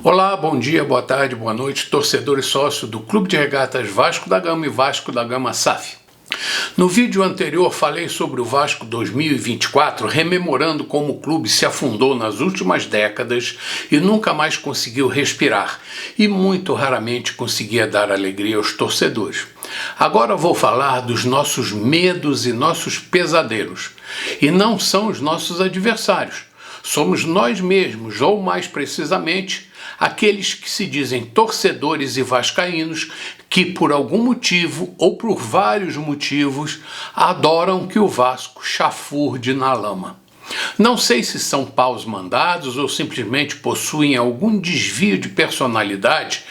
Olá, bom dia, boa tarde, boa noite, torcedor e sócio do Clube de Regatas Vasco da Gama e Vasco da Gama SAF. No vídeo anterior falei sobre o Vasco 2024, rememorando como o clube se afundou nas últimas décadas e nunca mais conseguiu respirar, e muito raramente conseguia dar alegria aos torcedores. Agora vou falar dos nossos medos e nossos pesadelos, e não são os nossos adversários. Somos nós mesmos, ou mais precisamente, aqueles que se dizem torcedores e vascaínos que por algum motivo ou por vários motivos adoram que o Vasco chafurde na lama. Não sei se são paus mandados ou simplesmente possuem algum desvio de personalidade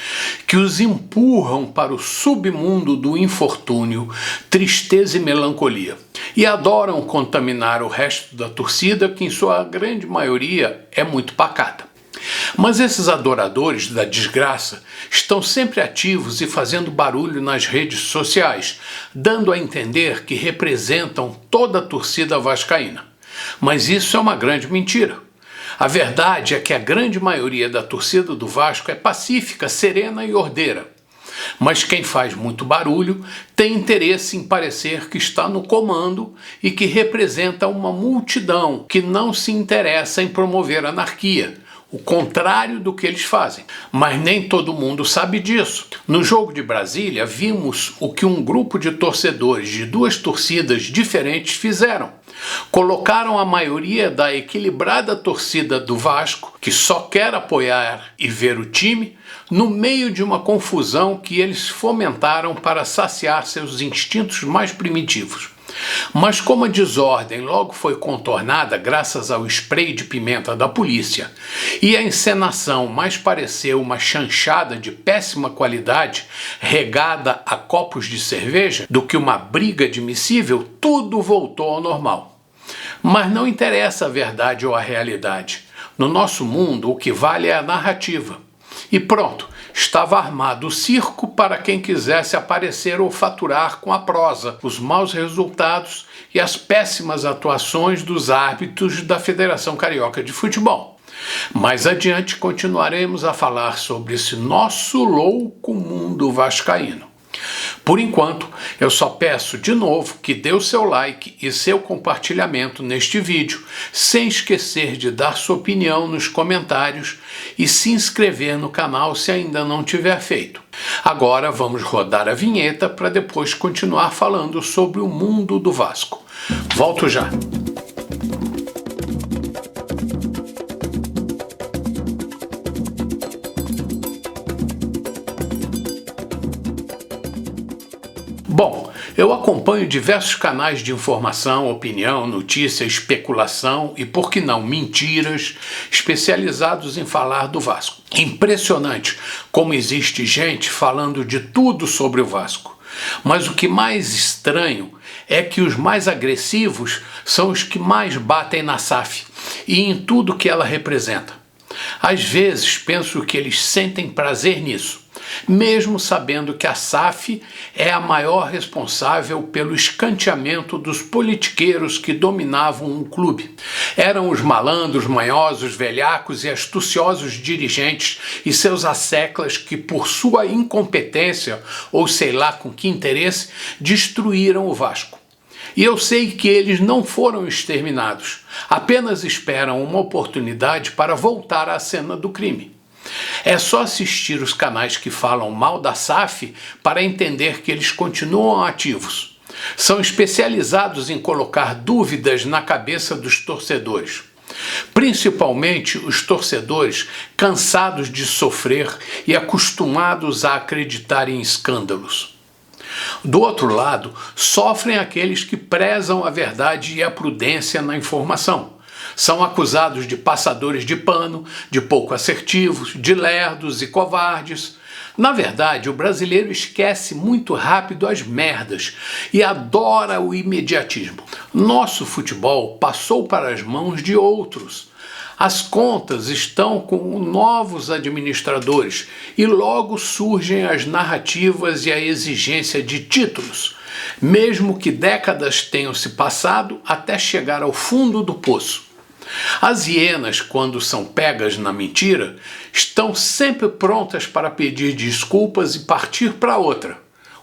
que os empurram para o submundo do infortúnio, tristeza e melancolia. E adoram contaminar o resto da torcida, que em sua grande maioria é muito pacata. Mas esses adoradores da desgraça estão sempre ativos e fazendo barulho nas redes sociais, dando a entender que representam toda a torcida vascaína. Mas isso é uma grande mentira. A verdade é que a grande maioria da torcida do Vasco é pacífica, serena e ordeira. Mas quem faz muito barulho tem interesse em parecer que está no comando e que representa uma multidão que não se interessa em promover anarquia, o contrário do que eles fazem. Mas nem todo mundo sabe disso. No jogo de Brasília, vimos o que um grupo de torcedores de duas torcidas diferentes fizeram. Colocaram a maioria da equilibrada torcida do Vasco, que só quer apoiar e ver o time, no meio de uma confusão que eles fomentaram para saciar seus instintos mais primitivos. Mas como a desordem logo foi contornada graças ao spray de pimenta da polícia e a encenação mais pareceu uma chanchada de péssima qualidade regada a copos de cerveja do que uma briga admissível, tudo voltou ao normal. Mas não interessa a verdade ou a realidade. No nosso mundo, o que vale é a narrativa. E pronto, estava armado o circo para quem quisesse aparecer ou faturar com a prosa, os maus resultados e as péssimas atuações dos árbitros da Federação Carioca de Futebol. Mais adiante continuaremos a falar sobre esse nosso louco mundo vascaíno. Por enquanto, eu só peço de novo que dê o seu like e seu compartilhamento neste vídeo, sem esquecer de dar sua opinião nos comentários e se inscrever no canal se ainda não tiver feito. Agora vamos rodar a vinheta para depois continuar falando sobre o mundo do Vasco. Volto já! Bom, eu acompanho diversos canais de informação, opinião, notícia, especulação e, por que não, mentiras, especializados em falar do Vasco. Impressionante como existe gente falando de tudo sobre o Vasco. Mas o que mais estranho é que os mais agressivos são os que mais batem na SAF e em tudo que ela representa. Às vezes penso que eles sentem prazer nisso, mesmo sabendo que a SAF é a maior responsável pelo escanteamento dos politiqueiros que dominavam o clube. Eram os malandros, manhosos, velhacos e astuciosos dirigentes e seus asseclas que, por sua incompetência, ou sei lá com que interesse, destruíram o Vasco. E eu sei que eles não foram exterminados, apenas esperam uma oportunidade para voltar à cena do crime. É só assistir os canais que falam mal da SAF para entender que eles continuam ativos. São especializados em colocar dúvidas na cabeça dos torcedores. Principalmente os torcedores cansados de sofrer e acostumados a acreditar em escândalos. Do outro lado, sofrem aqueles que prezam a verdade e a prudência na informação. São acusados de passadores de pano, de pouco assertivos, de lerdos e covardes. Na verdade, o brasileiro esquece muito rápido as merdas e adora o imediatismo. Nosso futebol passou para as mãos de outros. As contas estão com novos administradores e logo surgem as narrativas e a exigência de títulos. mesmo que décadas tenham se passado até chegar ao fundo do poço. As hienas, quando são pegas na mentira, estão sempre prontas para pedir desculpas e partir para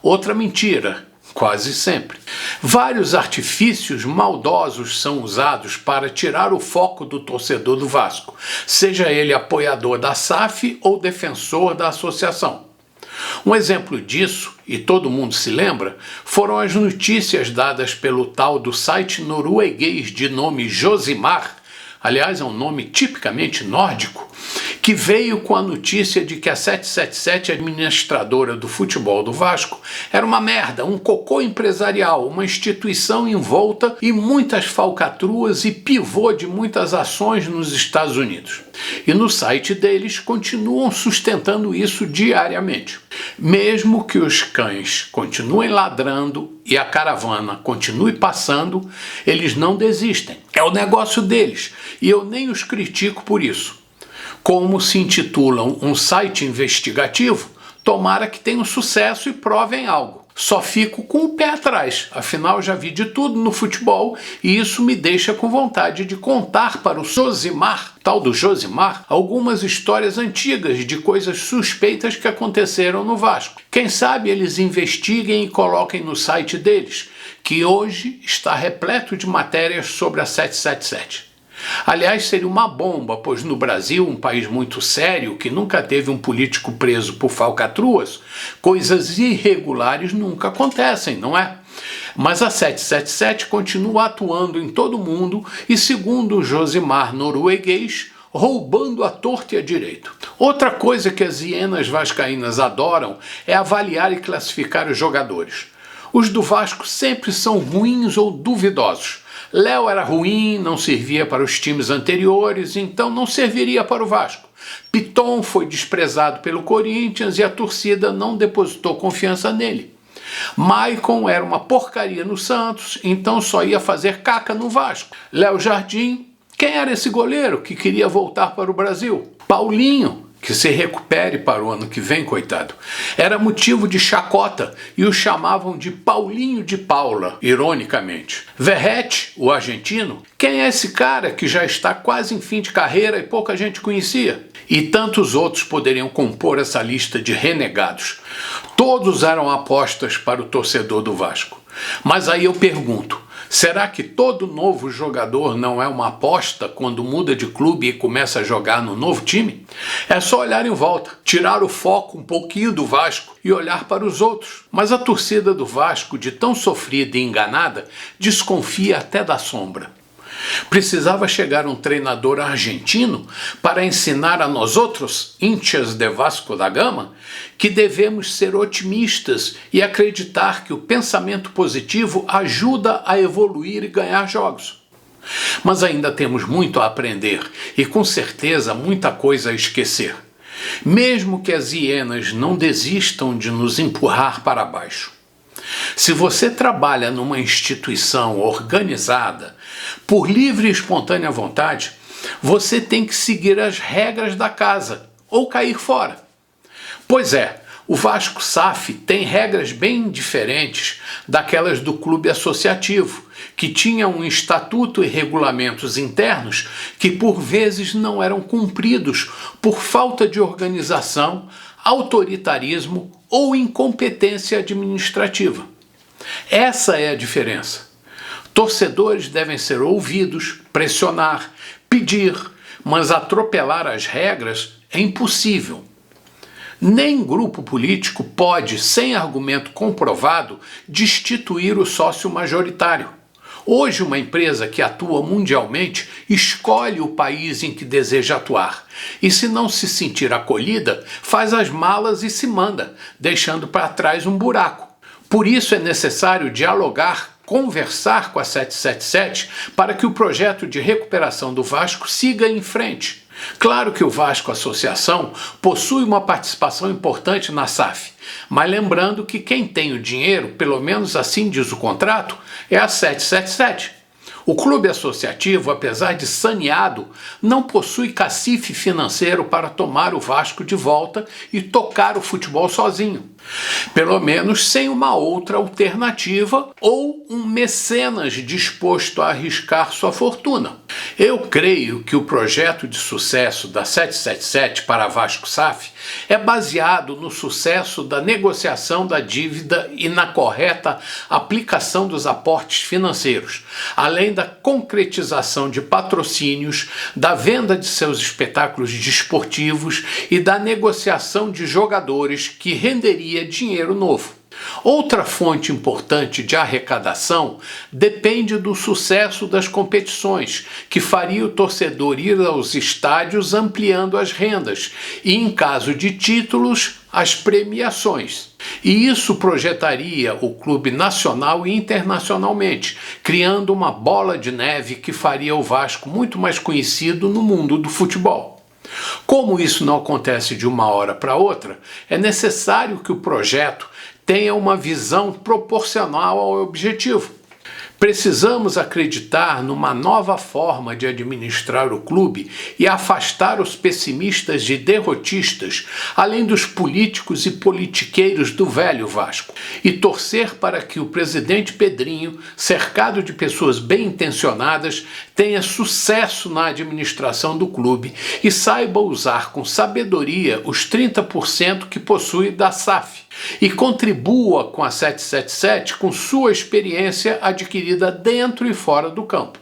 outra mentira, quase sempre. Vários artifícios maldosos são usados para tirar o foco do torcedor do Vasco, seja ele apoiador da SAF ou defensor da associação. Um exemplo disso, e todo mundo se lembra, foram as notícias dadas pelo tal do site norueguês de nome Josimar, aliás é um nome tipicamente nórdico, que veio com a notícia de que a 777, administradora do futebol do Vasco, era uma merda, um cocô empresarial, uma instituição envolta em muitas falcatruas e pivô de muitas ações nos Estados Unidos. E no site deles continuam sustentando isso diariamente. Mesmo que os cães continuem ladrando e a caravana continue passando, eles não desistem. É o negócio deles e eu nem os critico por isso. Como se intitulam um site investigativo, tomara que tenham sucesso e provem algo. Só fico com o pé atrás, afinal já vi de tudo no futebol e isso me deixa com vontade de contar para o Josimar, tal do Josimar, algumas histórias antigas de coisas suspeitas que aconteceram no Vasco. Quem sabe eles investiguem e coloquem no site deles, que hoje está repleto de matérias sobre a 777. Aliás, seria uma bomba, pois no Brasil, um país muito sério, que nunca teve um político preso por falcatruas, coisas irregulares nunca acontecem, não é? Mas a 777 continua atuando em todo o mundo e, segundo o Josimar norueguês, roubando à torta e à direito. Outra coisa que as hienas vascaínas adoram é avaliar e classificar os jogadores. Os do Vasco sempre são ruins ou duvidosos. Léo era ruim, não servia para os times anteriores, então não serviria para o Vasco. Piton foi desprezado pelo Corinthians e a torcida não depositou confiança nele. Maicon era uma porcaria no Santos, então só ia fazer caca no Vasco. Léo Jardim, quem era esse goleiro que queria voltar para o Brasil? Paulinho, que se recupere para o ano que vem, coitado. Era motivo de chacota e o chamavam de Paulinho de Paula, ironicamente. Verratti, o argentino, quem é esse cara que já está quase em fim de carreira e pouca gente conhecia? E tantos outros poderiam compor essa lista de renegados. Todos eram apostas para o torcedor do Vasco. Mas aí eu pergunto, será que todo novo jogador não é uma aposta quando muda de clube e começa a jogar no novo time? É só olhar em volta, tirar o foco um pouquinho do Vasco e olhar para os outros. Mas a torcida do Vasco, de tão sofrida e enganada, desconfia até da sombra. Precisava chegar um treinador argentino para ensinar a nós outros, hinchas de Vasco da Gama, que devemos ser otimistas e acreditar que o pensamento positivo ajuda a evoluir e ganhar jogos. Mas ainda temos muito a aprender e com certeza muita coisa a esquecer. Mesmo que as hienas não desistam de nos empurrar para baixo. Se você trabalha numa instituição organizada, por livre e espontânea vontade, você tem que seguir as regras da casa ou cair fora. Pois é, o Vasco SAF tem regras bem diferentes daquelas do clube associativo, que tinha um estatuto e regulamentos internos que por vezes não eram cumpridos por falta de organização, autoritarismo ou incompetência administrativa. Essa é a diferença. Torcedores devem ser ouvidos, pressionar, pedir, mas atropelar as regras é impossível. Nem grupo político pode, sem argumento comprovado, destituir o sócio majoritário. Hoje, uma empresa que atua mundialmente escolhe o país em que deseja atuar e, se não se sentir acolhida, faz as malas e se manda, deixando para trás um buraco. Por isso é necessário dialogar, conversar com a 777 para que o projeto de recuperação do Vasco siga em frente. Claro que o Vasco Associação possui uma participação importante na SAF, mas lembrando que quem tem o dinheiro, pelo menos assim diz o contrato, é a 777. O clube associativo, apesar de saneado, não possui cacife financeiro para tomar o Vasco de volta e tocar o futebol sozinho. Pelo menos sem uma outra alternativa ou um mecenas disposto a arriscar sua fortuna. Eu creio que o projeto de sucesso da 777 para a Vasco SAF é baseado no sucesso da negociação da dívida e na correta aplicação dos aportes financeiros, além da concretização de patrocínios, da venda de seus espetáculos desportivos e da negociação de jogadores que renderia dinheiro novo. Outra fonte importante de arrecadação depende do sucesso das competições, que faria o torcedor ir aos estádios ampliando as rendas e, em caso de títulos, as premiações. E isso projetaria o clube nacional e internacionalmente, criando uma bola de neve que faria o Vasco muito mais conhecido no mundo do futebol. Como isso não acontece de uma hora para outra, é necessário que o projeto tenha uma visão proporcional ao objetivo. Precisamos acreditar numa nova forma de administrar o clube e afastar os pessimistas de derrotistas, além dos políticos e politiqueiros do velho Vasco, e torcer para que o presidente Pedrinho, cercado de pessoas bem intencionadas, tenha sucesso na administração do clube e saiba usar com sabedoria os 30% que possui da SAF e contribua com a 777 com sua experiência adquirida dentro e fora do campo.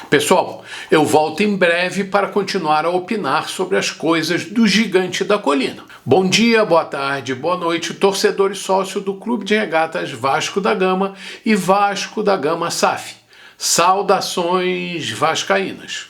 Pessoal, eu volto em breve para continuar a opinar sobre as coisas do gigante da colina. Bom dia, boa tarde, boa noite, torcedor e sócio do Clube de Regatas Vasco da Gama e Vasco da Gama SAF. Saudações vascaínas.